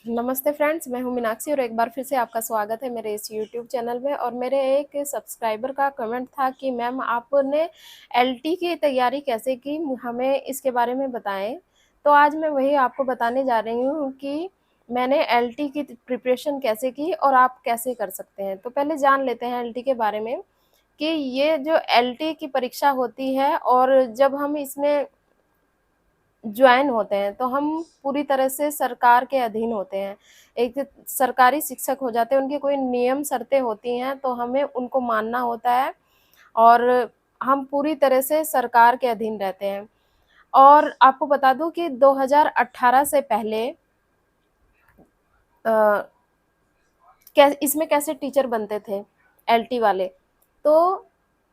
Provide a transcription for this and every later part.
नमस्ते फ्रेंड्स, मैं हूं मीनाक्षी और एक बार फिर से आपका स्वागत है मेरे इस यूट्यूब चैनल में। और मेरे एक सब्सक्राइबर का कमेंट था कि मैम आपने एलटी की तैयारी कैसे की, हमें इसके बारे में बताएं। तो आज मैं वही आपको बताने जा रही हूं कि मैंने एलटी की प्रिपरेशन कैसे की और आप कैसे कर सकते हैं। तो पहले जान लेते हैं एलटी के बारे में कि ये जो एलटी की परीक्षा होती है और जब हम इसमें ज्वाइन होते हैं तो हम पूरी तरह से सरकार के अधीन होते हैं। एक सरकारी शिक्षक हो जाते हैं, उनकी कोई नियम शर्तें होती हैं तो हमें उनको मानना होता है और हम पूरी तरह से सरकार के अधीन रहते हैं। और आपको बता दूं कि 2018 से पहले इसमें कैसे टीचर बनते थे एलटी वाले। तो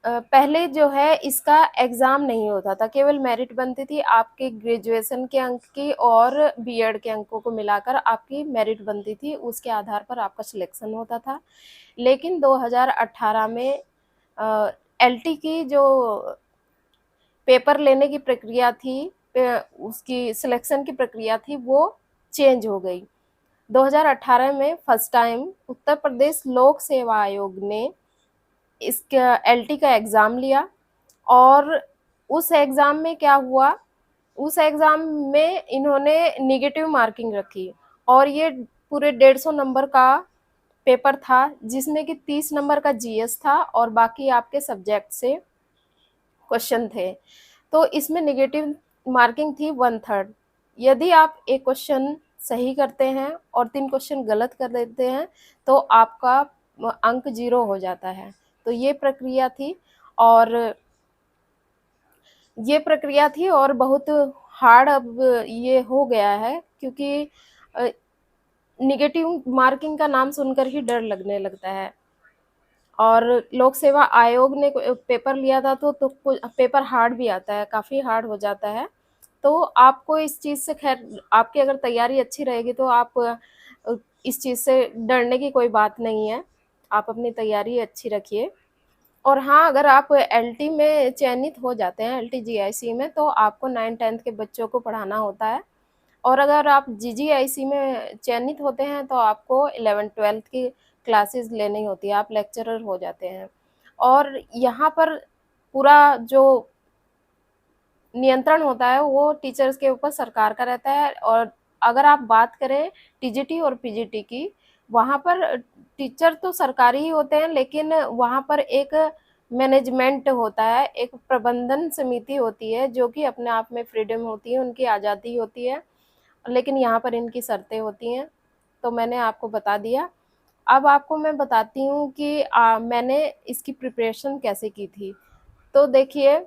पहले जो है इसका एग्ज़ाम नहीं होता था, केवल मेरिट बनती थी आपके ग्रेजुएशन के अंक की और बीएड के अंकों को मिलाकर आपकी मेरिट बनती थी, उसके आधार पर आपका सिलेक्शन होता था। लेकिन 2018 में एलटी की जो पेपर लेने की प्रक्रिया थी, उसकी सिलेक्शन की प्रक्रिया थी, वो चेंज हो गई। 2018 में फर्स्ट टाइम उत्तर प्रदेश लोक सेवा आयोग ने इसका एलटी का एग्ज़ाम लिया और उस एग्ज़ाम में क्या हुआ, उस एग्ज़ाम में इन्होंने नेगेटिव मार्किंग रखी और ये पूरे 150 नंबर का पेपर था जिसमें कि 30 नंबर का जीएस था और बाकी आपके सब्जेक्ट से क्वेश्चन थे। तो इसमें नेगेटिव मार्किंग थी 1/3। यदि आप एक क्वेश्चन सही करते हैं और 3 क्वेश्चन गलत कर देते हैं तो आपका अंक 0 हो जाता है। तो ये प्रक्रिया थी और बहुत हार्ड अब ये हो गया है, क्योंकि नेगेटिव मार्किंग का नाम सुनकर ही डर लगने लगता है। और लोक सेवा आयोग ने पेपर लिया था तो पेपर हार्ड भी आता है, काफ़ी हार्ड हो जाता है। तो आपको इस चीज़ से, खैर आपकी अगर तैयारी अच्छी रहेगी तो आप इस चीज़ से डरने की कोई बात नहीं है, आप अपनी तैयारी अच्छी रखिए। और हाँ, अगर आप एलटी में चयनित हो जाते हैं, एलटी जीआईसी में, तो आपको 9th-10th के बच्चों को पढ़ाना होता है। और अगर आप जीजीआईसी में चयनित होते हैं तो आपको 11th-12th की क्लासेस लेनी होती है, आप लेक्चरर हो जाते हैं। और यहाँ पर पूरा जो नियंत्रण होता है वो टीचर्स के ऊपर सरकार का रहता है। और अगर आप बात करें टीजीटी और पीजीटी की, वहाँ पर टीचर तो सरकारी ही होते हैं, लेकिन वहाँ पर एक मैनेजमेंट होता है, एक प्रबंधन समिति होती है जो कि अपने आप में फ्रीडम होती है, उनकी आज़ादी होती है, लेकिन यहाँ पर इनकी शर्तें होती हैं। तो मैंने आपको बता दिया। अब आपको मैं बताती हूँ कि मैंने इसकी प्रिपरेशन कैसे की थी। तो देखिए,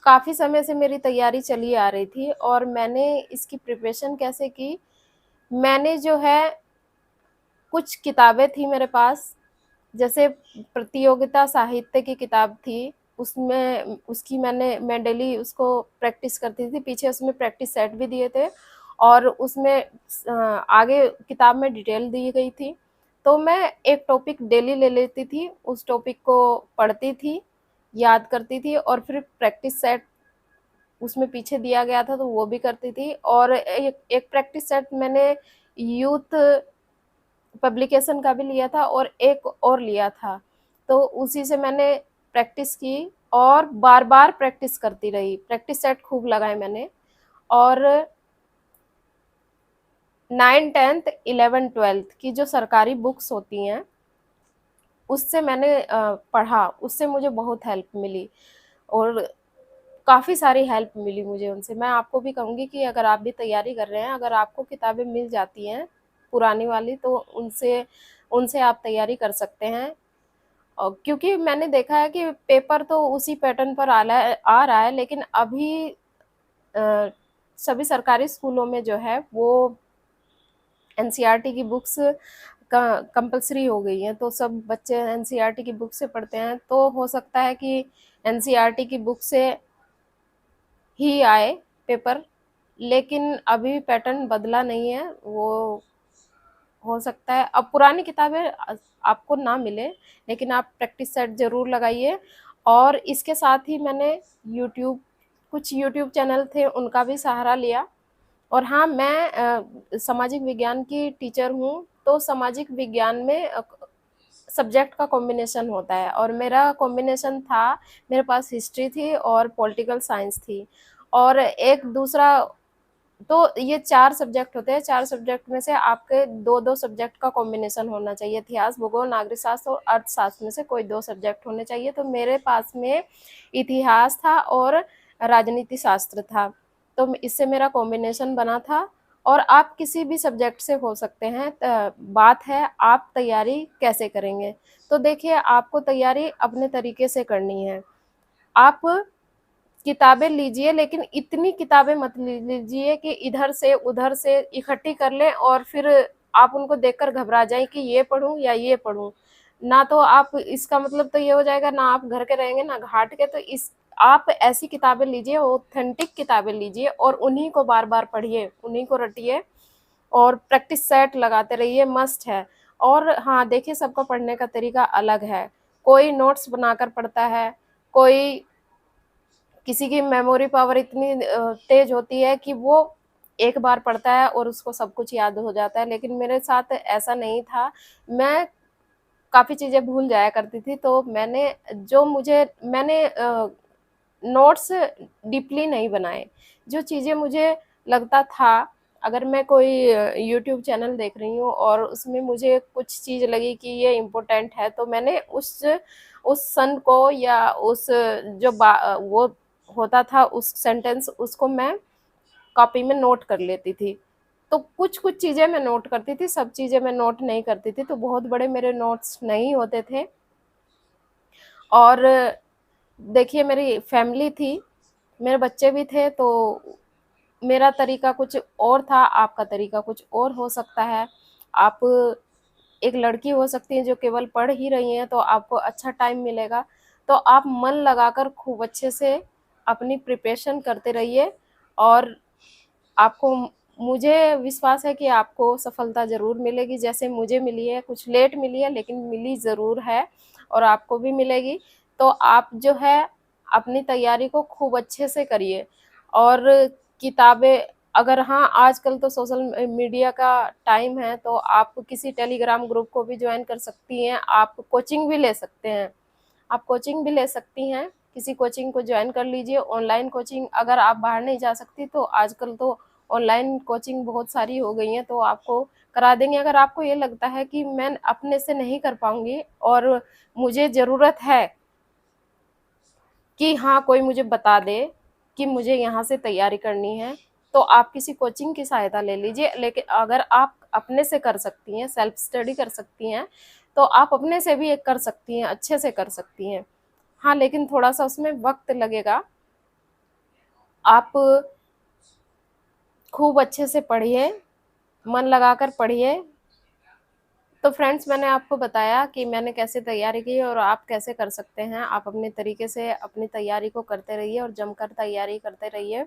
काफ़ी समय से मेरी तैयारी चली आ रही थी और मैंने इसकी प्रिपरेशन कैसे की, मैंने जो है कुछ किताबें थी मेरे पास, जैसे प्रतियोगिता साहित्य की किताब थी, उसमें उसकी मैं डेली उसको प्रैक्टिस करती थी, पीछे उसमें प्रैक्टिस सेट भी दिए थे और उसमें आगे किताब में डिटेल दी गई थी। तो मैं एक टॉपिक डेली ले लेती थी, उस टॉपिक को पढ़ती थी, याद करती थी और फिर प्रैक्टिस सेट उसमें पीछे दिया गया था तो वो भी करती थी। और एक प्रैक्टिस सेट मैंने यूथ पब्लिकेशन का भी लिया था और एक और लिया था, तो उसी से मैंने प्रैक्टिस की और बार-बार प्रैक्टिस करती रही, प्रैक्टिस सेट खूब लगाए मैंने। और 9th, 10th, 11th, 12th की जो सरकारी बुक्स होती हैं उससे मैंने पढ़ा, उससे मुझे बहुत हेल्प मिली और काफ़ी सारी हेल्प मिली मुझे उनसे। मैं आपको भी कहूँगी कि अगर आप भी तैयारी कर रहे हैं, अगर आपको किताबें मिल जाती हैं पुरानी वाली, तो उनसे उनसे आप तैयारी कर सकते हैं। क्योंकि मैंने देखा है कि पेपर तो उसी पैटर्न पर आ रहा है, लेकिन अभी सभी सरकारी स्कूलों में जो है वो एनसीईआरटी की बुक्स कंपलसरी हो गई हैं, तो सब बच्चे एनसीईआरटी की बुक से पढ़ते हैं। तो हो सकता है कि एनसीईआरटी की बुक से ही आए पेपर, लेकिन अभी पैटर्न बदला नहीं है, वो हो सकता है अब पुरानी किताबें आपको ना मिले, लेकिन आप प्रैक्टिस सेट ज़रूर लगाइए। और इसके साथ ही मैंने यूट्यूब कुछ यूट्यूब चैनल थे उनका भी सहारा लिया और हाँ, मैं सामाजिक विज्ञान की टीचर हूँ, तो सामाजिक विज्ञान में सब्जेक्ट का कॉम्बिनेशन होता है और मेरा कॉम्बिनेशन था, मेरे पास हिस्ट्री थी और पॉलिटिकल साइंस थी और एक दूसरा, तो ये 4 सब्जेक्ट होते हैं, 4 सब्जेक्ट में से आपके 2-2 सब्जेक्ट का कॉम्बिनेशन होना चाहिए। इतिहास, भूगोल, नागरिक शास्त्र और अर्थशास्त्र में से कोई 2 सब्जेक्ट होने चाहिए। तो मेरे पास में इतिहास था और राजनीति शास्त्र था। तो इससे मेरा कॉम्बिनेशन बना था और आप किसी भी सब्जेक्ट से हो सकते हैं। बात है आप तैयारी कैसे करेंगे। तो देखिए, आपको तैयारी अपने तरीके से करनी है। आप किताबें लीजिए, लेकिन इतनी किताबें मत लीजिए कि इधर से उधर से इकट्ठी कर लें और फिर आप उनको देखकर घबरा जाएं कि ये पढ़ूं या ये पढ़ूं। ना तो आप, इसका मतलब तो ये हो जाएगा ना आप घर के रहेंगे ना घाट के। तो इस आप ऐसी किताबें लीजिए, ऑथेंटिक किताबें लीजिए और उन्हीं को बार बार पढ़िए, उन्हीं को रटिए और प्रैक्टिस सेट लगाते रहिए, मस्ट है। और हाँ, देखिए, सबका पढ़ने का तरीका अलग है। कोई नोट्स बनाकर पढ़ता है, कोई, किसी की मेमोरी पावर इतनी तेज होती है कि वो एक बार पढ़ता है और उसको सब कुछ याद हो जाता है, लेकिन मेरे साथ ऐसा नहीं था। मैं काफ़ी चीज़ें भूल जाया करती थी, तो मैंने नोट्स डीपली नहीं बनाए। जो चीज़ें मुझे लगता था, अगर मैं कोई यूट्यूब चैनल देख रही हूँ और उसमें मुझे कुछ चीज़ लगी कि ये इम्पोर्टेंट है, तो मैंने उस सन को या उस जो वो होता था उस सेंटेंस, उसको मैं कॉपी में नोट कर लेती थी। तो कुछ-कुछ चीज़ें मैं नोट करती थी, सब चीज़ें मैं नोट नहीं करती थी, तो बहुत बड़े मेरे नोट्स नहीं होते थे। और देखिए, मेरी फैमिली थी, मेरे बच्चे भी थे, तो मेरा तरीका कुछ और था, आपका तरीका कुछ और हो सकता है। आप एक लड़की हो सकती हैं जो केवल पढ़ ही रही हैं, तो आपको अच्छा टाइम मिलेगा। तो आप मन लगाकर खूब अच्छे से अपनी प्रिपरेशन करते रहिए और आपको, मुझे विश्वास है कि आपको सफलता ज़रूर मिलेगी, जैसे मुझे मिली है। कुछ लेट मिली है, लेकिन मिली ज़रूर है और आपको भी मिलेगी। तो आप जो है अपनी तैयारी को खूब अच्छे से करिए और किताबें, अगर हाँ, आजकल तो सोशल मीडिया का टाइम है, तो आप किसी टेलीग्राम ग्रुप को भी ज्वाइन कर सकती हैं, आप कोचिंग भी ले सकते हैं। आप कोचिंग भी ले सकती हैं, किसी कोचिंग को ज्वाइन कर लीजिए, ऑनलाइन कोचिंग। अगर आप बाहर नहीं जा सकती तो आजकल तो ऑनलाइन कोचिंग बहुत सारी हो गई हैं, तो आपको करा देंगे। अगर आपको ये लगता है कि मैं अपने से नहीं कर पाऊँगी और मुझे ज़रूरत है कि हाँ, कोई मुझे बता दे कि मुझे यहाँ से तैयारी करनी है, तो आप किसी कोचिंग की सहायता ले लीजिए। लेकिन अगर आप अपने से कर सकती हैं, सेल्फ स्टडी कर सकती हैं, तो आप अपने से भी एक कर सकती हैं, अच्छे से कर सकती हैं। हाँ, लेकिन थोड़ा-सा उसमें वक़्त लगेगा। आप खूब अच्छे से पढ़िए, मन लगाकर पढ़िए। तो फ्रेंड्स, मैंने आपको बताया कि मैंने कैसे तैयारी की और आप कैसे कर सकते हैं। आप अपने तरीके से अपनी तैयारी को करते रहिए और जमकर तैयारी करते रहिए।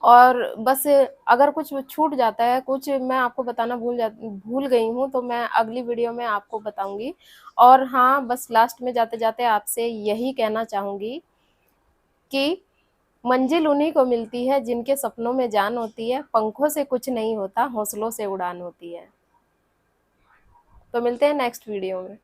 और बस, अगर कुछ छूट जाता है, कुछ मैं आपको बताना भूल गई हूँ, तो मैं अगली वीडियो में आपको बताऊँगी। और हाँ, बस लास्ट में जाते-जाते आपसे यही कहना चाहूँगी कि मंजिल उन्हीं को मिलती है जिनके सपनों में जान होती है, पंखों से कुछ नहीं होता, हौसलों से उड़ान होती है। तो मिलते हैं नेक्स्ट वीडियो में।